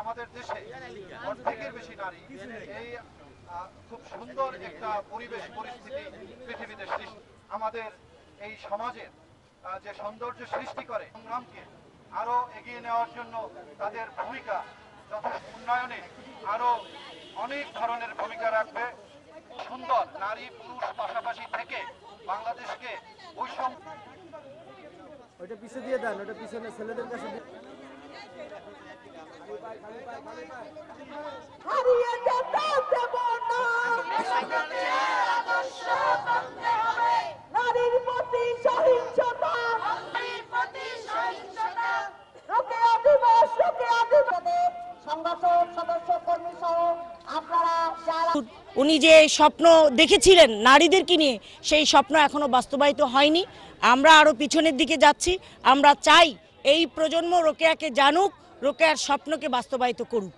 আমাদের দেশে অর্ধেকের বেশি নারী এই খুব সুন্দর একটা পরিবেশ পরিস্থিতি পৃথিবীতে সৃষ্টি আমাদের এই সমাজের যে সৌন্দর্য সৃষ্টি করে সংগ্রামকে আরো এগিয়ে নেওয়ার জন্য তাদের ভূমিকা যথেষ্ট উন্নয়নে আরো অনেক ধরনের ভূমিকা রাখবে। সুন্দর নারী পুরুষ পাশাপাশি থেকে বাংলাদেশকে বৈষম্য ওটা পিছিয়ে দিয়ে দেন, ওটা পিছনে ছেলেদের কাছে নারীর প্রতি সহিংসতা, রোকেয়া দিবস, রোকেয়া দিবসের সংগঠন সদস্য কর্মী সহ আপনারা যারা উনি যে স্বপ্ন দেখেছিলেন নারীদেরকে নিয়ে সেই স্বপ্ন এখনো বাস্তবায়িত হয়নি। আমরা আরো পিছনের দিকে যাচ্ছি। আমরা চাই এই প্রজন্ম রোকেয়াকে জানুক, রোকেয়ার স্বপ্নকে বাস্তবায়িত করুক।